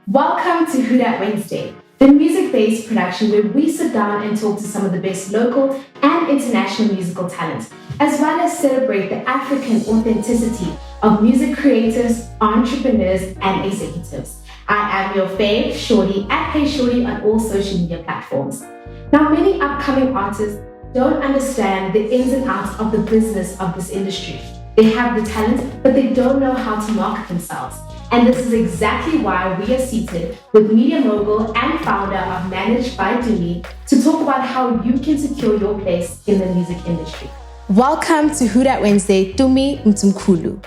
Welcome to Who Dat Wednesday, the music-based production where we sit down and talk to some of the best local and international musical talent, as well as celebrate the African authenticity of music creators, entrepreneurs, and executives. I am your fave, Shawty, at Hey Shawty on all social media platforms. Now, many upcoming artists don't understand the ins and outs of the business of this industry. They have the talent, but they don't know how to market themselves. And this is exactly why we are seated with media mogul and founder of Managed by Tumee to talk about how you can secure your place in the music industry. Welcome to Who Dat Wednesday, Tumee Mthimkhulu.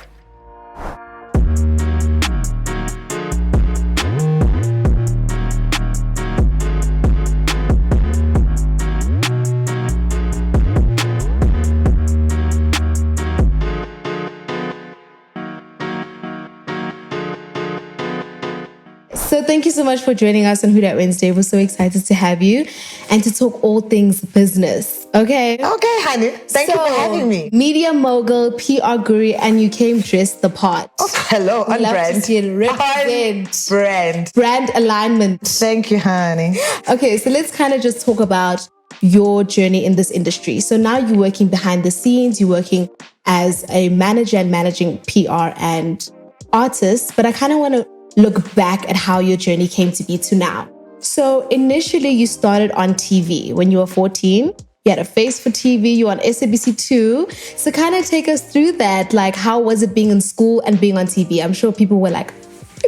So thank you so much for joining us on Who Dat Wednesday. We're so excited to have you and to talk all things business. Okay? Okay, honey. Thank you for having me. Media mogul, PR guru, and you came dressed the part. Oh, hello, on Love brand. to see it. Represent. Brand. Brand alignment. Thank you, honey. Okay, so let's kind of just talk about your journey in this industry. So now you're working behind the scenes, you're working as a manager and managing PR and artists, but I kind of want to look back at how your journey came to be to now. So initially you started on TV when you were 14. You had a face for TV, you were on SABC2. So kind of take us through that. Like, how was it being in school and being on TV? I'm sure people were like,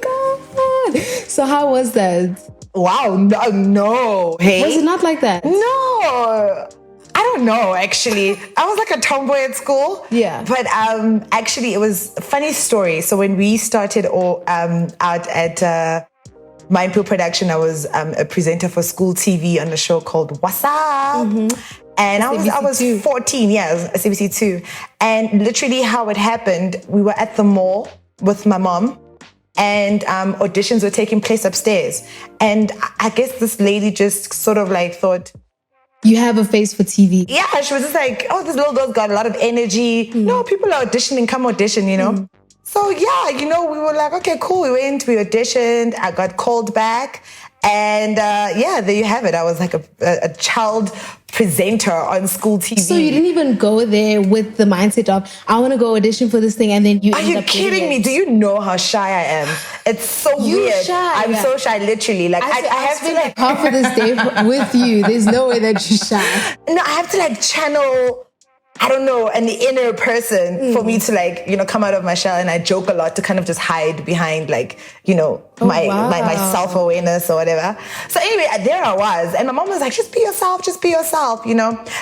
oh my God. So how was that? Wow, no. Hey. Was it not like that? No. I don't know, actually. I was like a tomboy at school. Yeah. But actually, it was a funny story. So when we started out at Mindful Production, I was a presenter for school TV on a show called What's Up? Mm-hmm. And I was 14, yeah, SABC2. And literally how it happened, we were at the mall with my mom. And auditions were taking place upstairs. And I guess this lady just sort of like thought, you have a face for TV. Yeah, she was just like, oh, this little girl's got a lot of energy. No, people are auditioning, come audition, you know? So yeah, we were like, okay, cool. We auditioned. I got called back. And yeah, there you have it. I was like a child presenter on school TV. So you didn't even go there with the mindset of, I want to go audition for this thing, and then you Are you kidding me? Do you know how shy I am? It's so weird. Shy. I'm so shy, literally. Like I have to like half of this day with you. There's no way that you're shy. No, I have to like channel, I don't know, an inner person for me to like, come out of my shell. And I joke a lot to kind of just hide behind like, my self-awareness or whatever. So anyway, there I was. And my mom was like, just be yourself,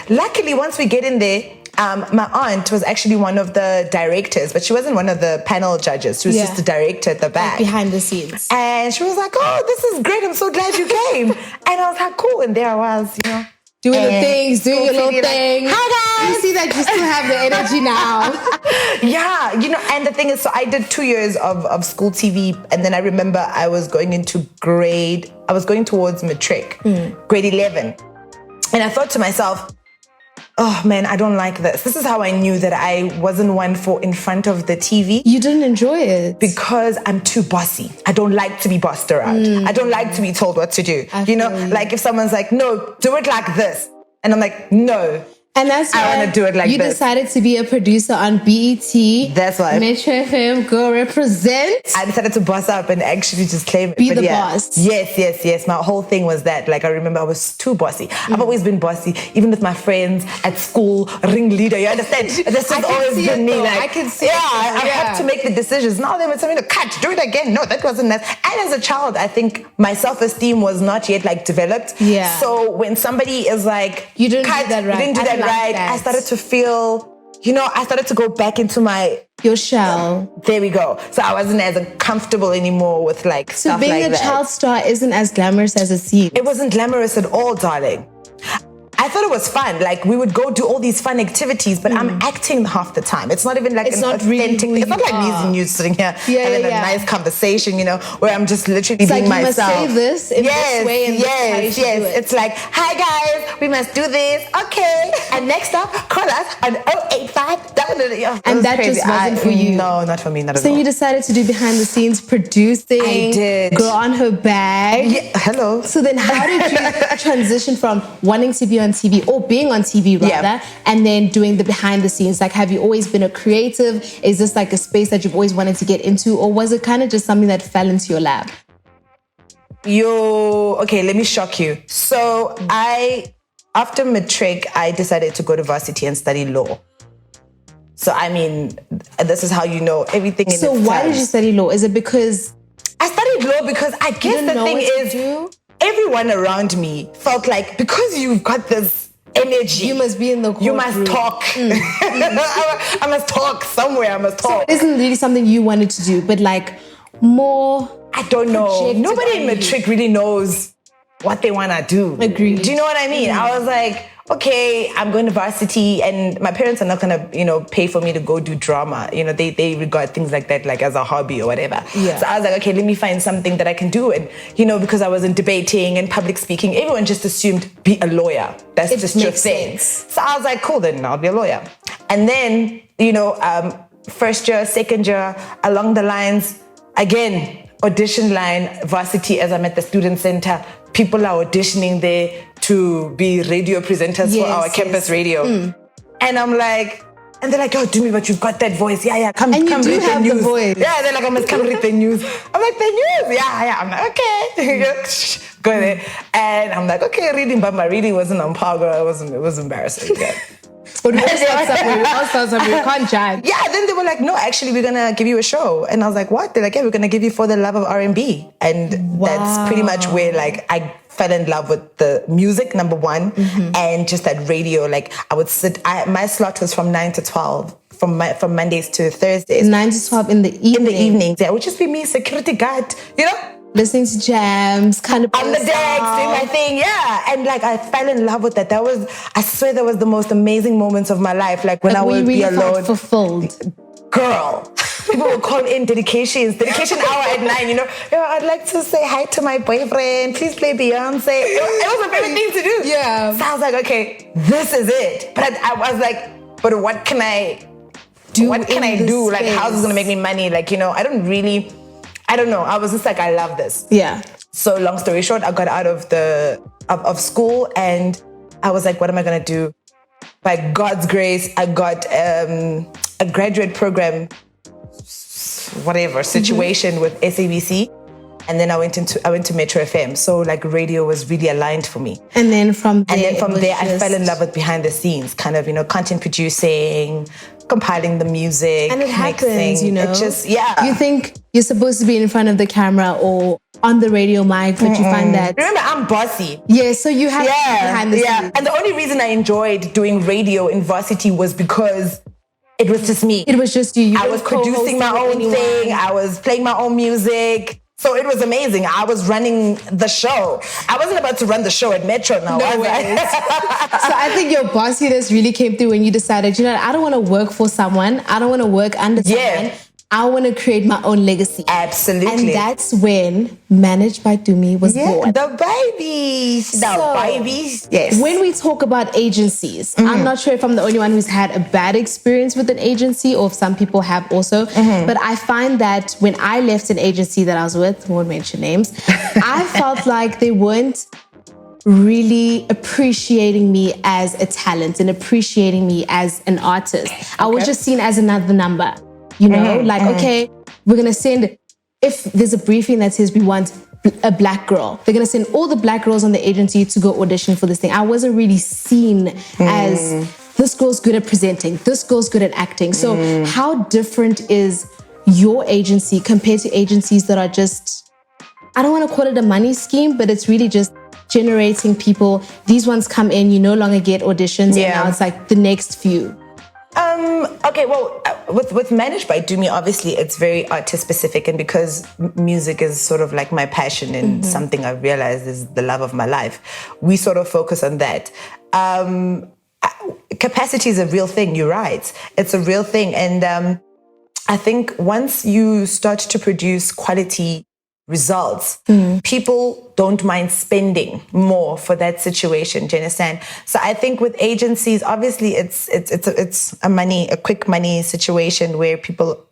Luckily, once we get in there, my aunt was actually one of the directors, but she wasn't one of the panel judges. She was just the director at the back. Like behind the scenes. And she was like, oh, this is great. I'm so glad you came. And I was like, cool. And there I was, doing the things, doing your little thing. Like, hi guys! You see that you still have the energy now. Yeah, and the thing is, so I did 2 years of school TV, and then I remember I was going towards matric, grade 11. And I thought to myself, oh man, I don't like this. This is how I knew that I wasn't one for in front of the TV. You didn't enjoy it? Because I'm too bossy. I don't like to be bossed around. I don't like to be told what to do. Like if someone's like, no, do it like this. And I'm like, no. And that's why I want to do it like you this. decided to be a producer on BET. That's why. Metro FM, go represent. I decided to boss up and actually just claim it. Be the boss. Yes. My whole thing was that. Like, I remember I was too bossy. I've always been bossy, even with my friends at school, ringleader. You understand? This has always been me. Like, I can see I have to make the decisions. Now they were telling me to cut, do it again. No, that wasn't nice. And as a child, I think my self-esteem was not yet like developed. Yeah. So when somebody is like, you didn't cut, do that right. You didn't do that right. I started to feel, I started to go back into your shell. There we go. So I wasn't as comfortable anymore with like stuff like that. So being a child star isn't as glamorous as it seems. It wasn't glamorous at all, darling. I thought it was fun. Like, we would go do all these fun activities, but I'm acting half the time. It's not even like It's an not really authentic who It's not you like me are. and you sitting here Yeah, having yeah. a nice conversation, you know, where I'm just literally It's being like, you must myself. say this in this way and this is how you should do it. It's like, hi guys, we must do this. Okay. And next up, call us on 085. And that just wasn't for you. No, not for me, not at So all. you decided to do behind the scenes producing. I did. Girl on her bag. Yeah, hello. So then how did you transition from wanting to be on TV or being on TV rather, and then doing the behind the scenes? Like, have you always been a creative? Is this like a space that you've always wanted to get into, or was it kind of just something that fell into your lap? Okay, let me shock you. So after matric, I decided to go to varsity and study law. So, I mean, this is how you know everything in So its why time. did you study law? Is it because I studied law because I guess didn't the know thing what to is, do? everyone around me felt like, because you've got this energy, you must be in the you must courtroom? talk. I must talk somewhere. I must talk. It isn't really something you wanted to do, but like more. I don't know. projected Nobody in on you. matric really knows what they want to do. Agreed. Do you know what I mean? I was like, okay, I'm going to varsity, and my parents are not going to, you know, pay for me to go do drama. You know, they regard things like that like as a hobby or whatever. Yeah. So I was like, okay, let me find something that I can do. And, you know, because I was in debating and public speaking, everyone just assumed be a lawyer. That's It just your makes thing. sense. So I was like, cool, then I'll be a lawyer. And then, you know, first year, second year, along the lines, again, audition line, varsity, as I'm at the student center, people are auditioning there to be radio presenters for our campus radio. And I'm like, and they're like, oh, Tumee, but you've got that voice. Yeah, come And you read do the have the news. voice. Yeah, they're like, I must come read the news. I'm like, the news? Yeah. I'm like, okay. Go there. And I'm like, okay, reading, but my reading wasn't on par, girl. It was embarrassing. Yeah. But we all start somewhere. We can't judge. Yeah, then they were like, no, actually, we're going to give you a show. And I was like, what? They're like, yeah, we're going to give you For the Love of R&B. And that's pretty much where, like, I fell in love with the music, number one, and just that radio. Like, I would sit, my slot was from 9 to 12, from Mondays to Thursdays. 9 to 12 in the evening. In the evenings. Yeah, it would just be me, security guard, you know? Listening to jams, kind of On the decks, doing my thing, yeah. And like, I fell in love with that. I swear that was the most amazing moments of my life. Like when I would really be alone. felt fulfilled. Girl, people would call in dedication hour at 9, you know. Yo, I'd like to say hi to my boyfriend. Please play Beyonce. It was my favorite thing to do. Yeah. So I was like, okay, this is it. But I was like, but what can I do? What can I do? Like, how's this gonna make me money? Like, you know, I don't know. I was just like, I love this. Yeah. So long story short, I got out of school and I was like, what am I gonna do? By God's grace, I got a graduate program, whatever, situation with SABC. And then I went to Metro FM. So like radio was really aligned for me. And then from there, I fell in love with behind the scenes, kind of, you know, content producing, compiling the music. And it happens, mixing. you know. It just, yeah. You think you're supposed to be in front of the camera or on the radio mic, but you find that... Remember, I'm bossy. Yeah, so you have to be behind the scenes. And the only reason I enjoyed doing radio in varsity was because it was just me. It was just you. I was producing my own thing. I was playing my own music. So it was amazing. I was running the show. I wasn't about to run the show at Metro now, was I? So I think your bossiness really came through when you decided, you know, I don't want to work for someone. I don't want to work under someone. I want to create my own legacy. Absolutely. And that's when Managed by Tumee was born. The babies. Yes. When we talk about agencies, I'm not sure if I'm the only one who's had a bad experience with an agency or if some people have also, but I find that when I left an agency that I was with, won't mention names, I felt like they weren't really appreciating me as a talent and appreciating me as an artist. I was just seen as another number. You know, okay, we're going to send, if there's a briefing that says we want a black girl, they're going to send all the black girls on the agency to go audition for this thing. I wasn't really seen as this girl's good at presenting, this girl's good at acting. So how different is your agency compared to agencies that are just, I don't want to call it a money scheme, but it's really just generating people. These ones come in, you no longer get auditions, and now it's like the next few. Okay, well, with Managed by Tumee, obviously it's very artist specific, and because music is sort of like my passion and something I've realized is the love of my life, we sort of focus on that. capacity is a real thing. You're right. It's a real thing. And I think once you start to produce quality results, people don't mind spending more for that situation. Do you understand? So I think with agencies, obviously it's a quick money situation where people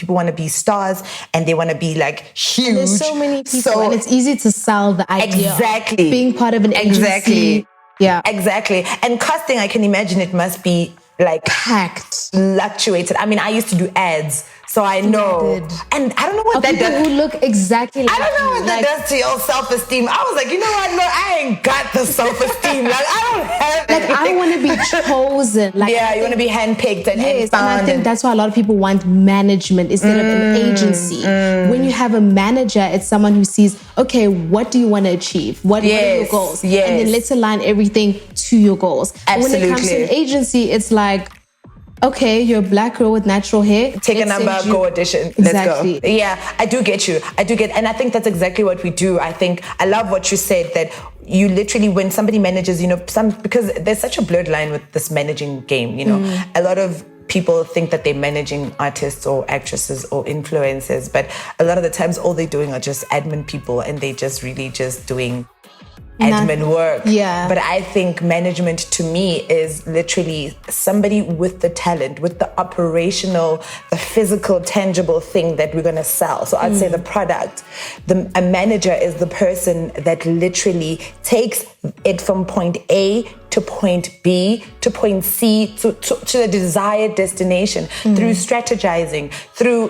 want to be stars and they want to be like huge. And there's so many people, and it's easy to sell the idea. Exactly. Of being part of an agency. Exactly. Yeah. Exactly. And casting, I can imagine it must be like packed, fluctuated. I mean, I used to do ads, so I know. And I don't know what that people does. Who look exactly like I don't know what that does to your self-esteem. I was like, you know what? No, I ain't got the self-esteem. Like, I don't have it. Like, I want to be chosen. Like, yeah, you want to be handpicked and yes, found. and I think that's why a lot of people want management instead of an agency. When you have a manager, it's someone who sees, okay, what do you want to achieve? What are your goals? Yes. And then let's align everything to your goals. Absolutely. And when it comes to an agency, it's like, okay, you're a black girl with natural hair. Take a number, go audition. Exactly. Let's go. Yeah, I do get you. And I think that's exactly what we do. I think I love what you said, that you literally, when somebody manages, because there's such a blurred line with this managing game, a lot of people think that they're managing artists or actresses or influencers, but a lot of the times all they're doing are just admin people, and they just really just doing admin work. Yeah. But I think management to me is literally somebody with the talent, with the operational, the physical, tangible thing that we're going to sell. So I'd say the product. A manager is the person that literally takes it from point A to point B to point C to the desired destination through strategizing, through,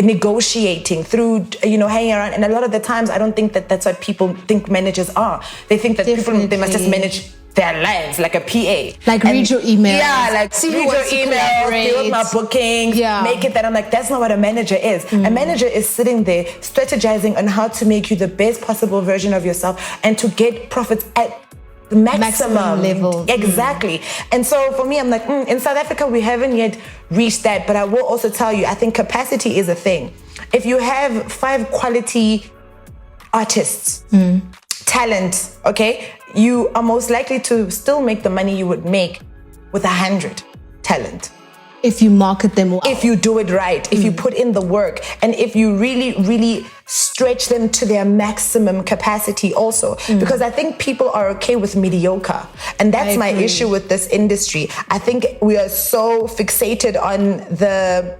negotiating, through hanging around. And a lot of the times I don't think that that's what people think managers are. They think that people, they must just manage their lives like a PA. Like, read your emails. Yeah, like read your emails, deal with my bookings, make it that. I'm like, that's not what a manager is. A manager is sitting there strategizing on how to make you the best possible version of yourself and to get profits at maximum level. Exactly. And so for me, I'm like, in South Africa, we haven't yet reached that. But I will also tell you, I think capacity is a thing. If you have 5 quality artists, talent, okay, you are most likely to still make the money you would make with 100 talent. If you market them well. If you do it right, if you put in the work, and if you really, really stretch them to their maximum capacity also. Because I think people are okay with mediocre. And that's my issue with this industry. I think we are so fixated on the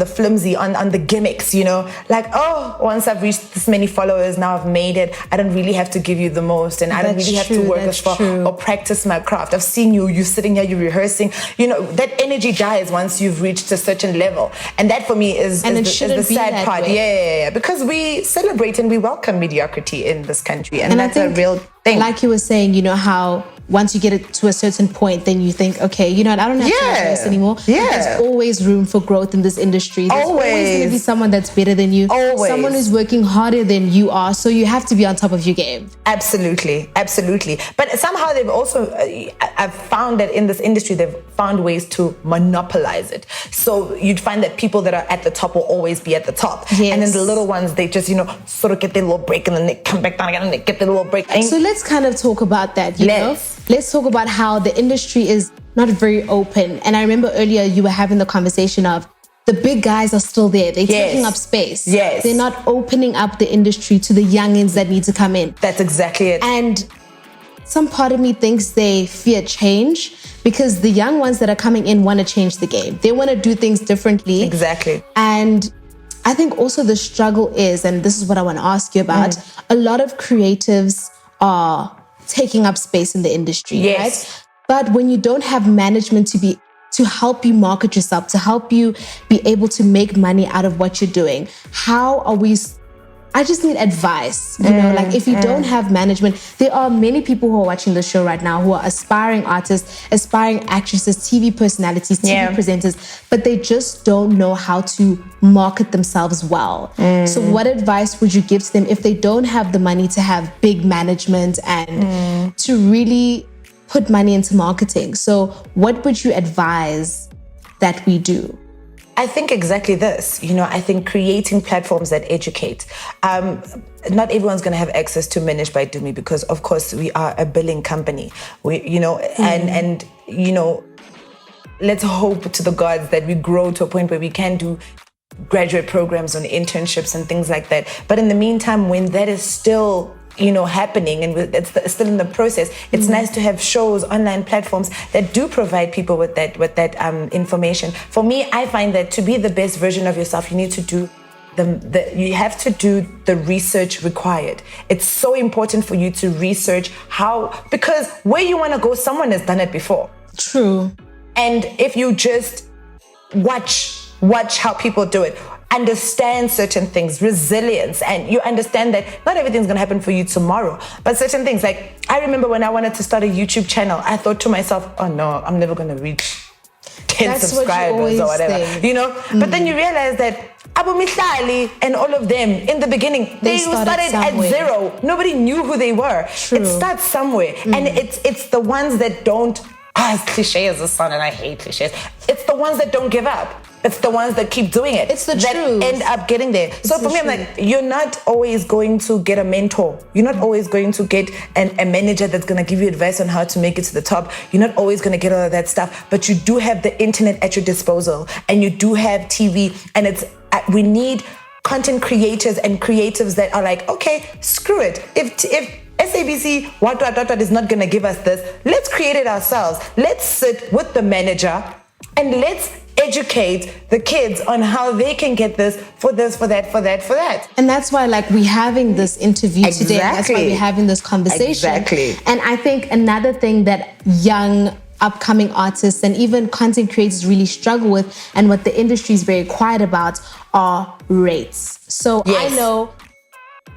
flimsy, on the gimmicks, like, oh, once I've reached this many followers, now I've made it. I don't really have to give you the most, and I don't really have to work as far or practice my craft. I've seen you sitting here, you're rehearsing. That energy dies once you've reached a certain level. And that for me is the sad part. Yeah. Because we celebrate and we welcome mediocrity in this country. And that's a real thing. Like you were saying, how once you get it to a certain point, then you think, okay, I don't have to rehearse anymore. Yeah. There's always room for growth in this industry. There's always going to be someone that's better than you. Always. Someone who's working harder than you are. So you have to be on top of your game. Absolutely. But somehow they've also, I've found that in this industry, they've found ways to monopolize it. So you'd find that people that are at the top will always be at the top. Yes. And then the little ones, they just, sort of get their little break and then they come back down again and they get their little break. So let's kind of talk about that, Let's talk about how the industry is not very open. And I remember earlier you were having the conversation of the big guys are still there. They're taking up space. Yes. They're not opening up the industry to the youngins that need to come in. That's exactly it. And some part of me thinks they fear change because the young ones that are coming in want to change the game. They want to do things differently. Exactly. And I think also the struggle is, and this is what I want to ask you about, a lot of creatives are taking up space in the industry, right? But when you don't have management to help you market yourself, to help you be able to make money out of what you're doing, how are we? I just need advice, like if you don't have management, there are many people who are watching the show right now who are aspiring artists, aspiring actresses, TV personalities, TV presenters, but they just don't know how to market themselves well. So what advice would you give to them if they don't have the money to have big management and to really put money into marketing? So what would you advise that we do? I think exactly this. I think creating platforms that educate. Not everyone's going to have access to Managed by Tumee because, of course, we are a billing company. And let's hope to the gods that we grow to a point where we can do graduate programs on internships and things like that. But in the meantime, when that is still happening and it's still in the process, it's nice to have shows, online platforms that do provide people with that information. For me, I find that to be the best version of yourself, you need to do you have to do the research required. It's so important for you to research because where you want to go, someone has done it before. True. And if you just watch how people do it, understand certain things, resilience, and you understand that not everything's going to happen for you tomorrow, but certain things. Like, I remember when I wanted to start a YouTube channel, I thought to myself, oh no, I'm never going to reach 10 That's subscribers or whatever, But then you realize that Abu Mihlali and all of them, in the beginning, they started at zero. Nobody knew who they were. True. It starts somewhere. And it's the ones that don't, it's cliche as the sun, and I hate cliches. It's the ones that don't give up. It's the ones that keep doing it. It's the that truth. End up getting there. So for me, I'm like, you're not always going to get a mentor. You're not always going to get a manager that's going to give you advice on how to make it to the top. You're not always going to get all of that stuff. But you do have the internet at your disposal, and you do have TV. And we need content creators and creatives that are like, okay, screw it. If SABC what is not going to give us this, let's create it ourselves. Let's sit with the manager and let's educate the kids on how they can get this, for that. And that's why, we're having this interview today. That's why we're having this conversation. Exactly. And I think another thing that young upcoming artists and even content creators really struggle with, and what the industry is very quiet about, are rates. So yes. I know,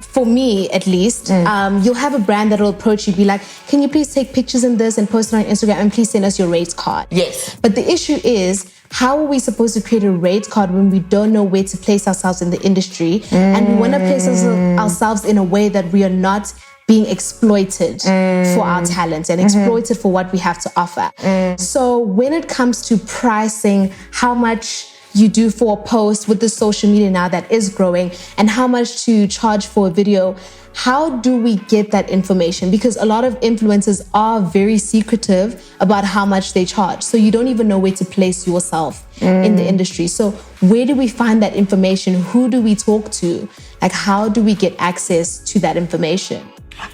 for me at least, you'll have a brand that will approach you, be like, can you please take pictures in this and post it on Instagram, and please send us your rates card. Yes. But the issue is, how are we supposed to create a rates card when we don't know where to place ourselves in the industry? And we want to place ourselves in a way that we are not being exploited for our talent and exploited for what we have to offer. So when it comes to pricing, how much you do for a post with the social media now that is growing, and how much to charge for a video, how do we get that information? Because a lot of influencers are very secretive about how much they charge. So you don't even know where to place yourself in the industry. So where do we find that information? Who do we talk to? How do we get access to that information?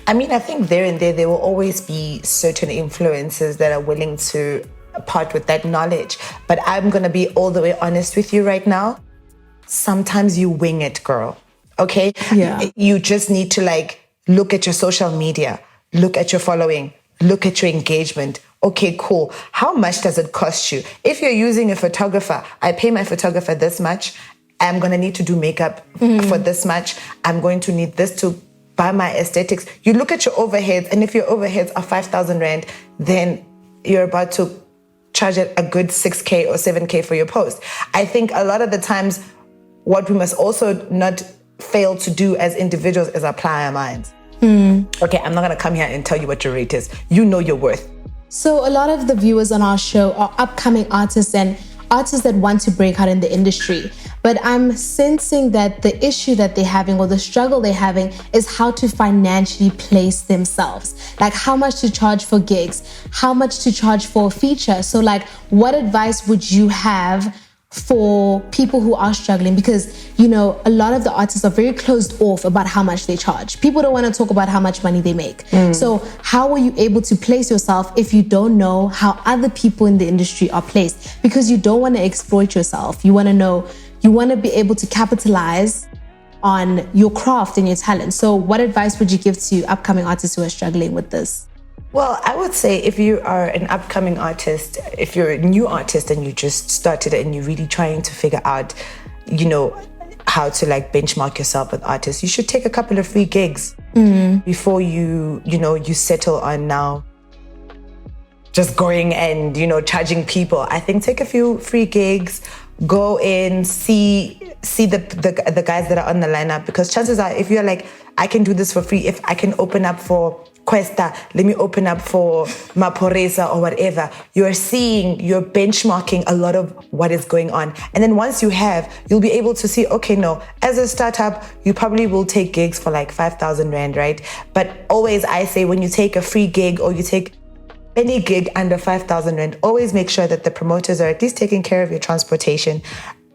I mean, I think there will always be certain influencers that are willing to part with that knowledge. But I'm going to be all the way honest with you right now. Sometimes you wing it, girl. Okay? Yeah. You just need to look at your social media, look at your following, look at your engagement. Okay, cool. How much does it cost you? If you're using a photographer, I pay my photographer this much. I'm going to need to do makeup for this much. I'm going to need this to buy my aesthetics. You look at your overheads, and if your overheads are 5,000 Rand, then you're about to charge it a good 6K or 7K for your post. I think a lot of the times what we must also not fail to do as individuals is apply our minds. Okay, I'm not going to come here and tell you what your rate is. You know your worth. So a lot of the viewers on our show are upcoming artists and artists that want to break out in the industry. But I'm sensing that the issue that they're having, or the struggle they're having, is how to financially place themselves. How much to charge for gigs, how much to charge for a feature. So what advice would you have for people who are struggling? Because, a lot of the artists are very closed off about how much they charge. People don't want to talk about how much money they make. So how are you able to place yourself if you don't know how other people in the industry are placed? Because you don't want to exploit yourself. You want to be able to capitalize on your craft and your talent. So what advice would you give to upcoming artists who are struggling with this? Well, I would say if you are an upcoming artist, if you're a new artist and you just started and you're really trying to figure out, how to benchmark yourself with artists, you should take a couple of free gigs before you settle on now just going and, charging people. I think take a few free gigs, go in, see the guys that are on the lineup, because chances are if you're I can do this for free, if I can open up for Questa, let me open up for Maporesa or whatever. You're benchmarking a lot of what is going on. And then once you have, you'll be able to see, okay, no, as a startup, you probably will take gigs for like 5,000 Rand, right? But always I say when you take a free gig or you take any gig under 5,000 Rand, always make sure that the promoters are at least taking care of your transportation,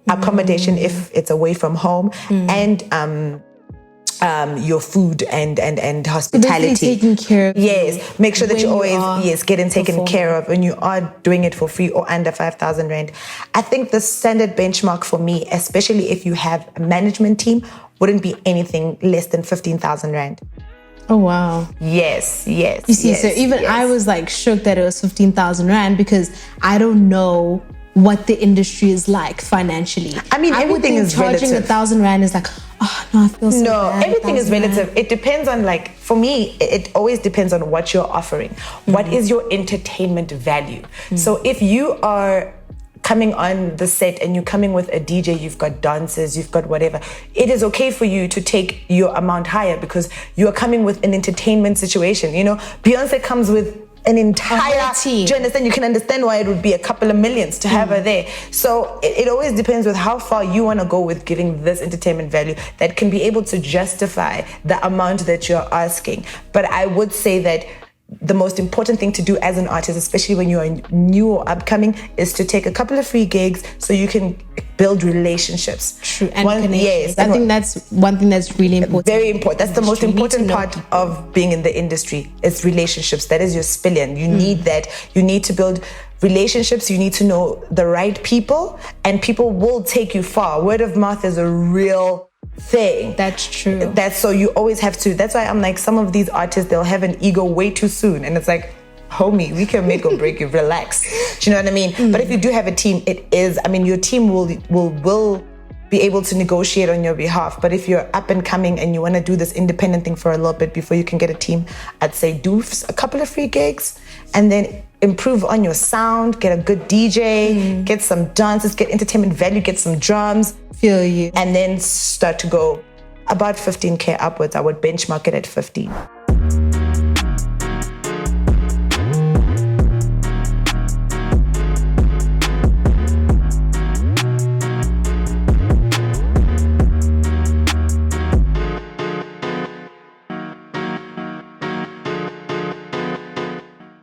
accommodation if it's away from home, and your food and hospitality. Taking care of. Yes, make sure that you always getting taken care of when you are doing it for free or under 5,000 Rand. I think the standard benchmark for me, especially if you have a management team, wouldn't be anything less than 15,000 Rand. Oh, wow. Yes. You see, so even I was like shook that it was 15,000 Rand because I don't know what the industry is like financially. I mean, everything is relative. Charging 1,000 Rand is like, oh, no, I feel so bad. No, everything is relative. It depends on, like, for me, it always depends on what you're offering. What is your entertainment value? So if you are coming on the set and you're coming with a DJ, you've got dancers, you've got whatever, it is okay for you to take your amount higher because you're coming with an entertainment situation. You know, Beyonce comes with an entire team. Do you understand? You can understand why it would be a couple of millions to have her there. So it always depends with how far you want to go with giving this entertainment value that can be able to justify the amount that you're asking. But I would say that the most important thing to do as an artist, especially when you're new or upcoming, is to take a couple of free gigs so you can build relationships. True, and connections. Yes, I think that's one thing that's really important. Very important. That's the most important part of being in the industry. It's relationships. That is your spillion. You need that. You need to build relationships. You need to know the right people, and people will take you far. Word of mouth is a real thing. That's true. That's so you always have to. That's why I'm like, some of these artists, they'll have an ego way too soon, and it's like, homie, we can make or break you. Relax. Do you know what I mean? But if you do have a team, your team will be able to negotiate on your behalf. But if you're up and coming and you want to do this independent thing for a little bit before you can get a team, I'd say do a couple of free gigs and then improve on your sound, get a good DJ, get some dances, get entertainment value, get some drums. Feel you. And then start to go about 15K upwards. I would benchmark it at 15.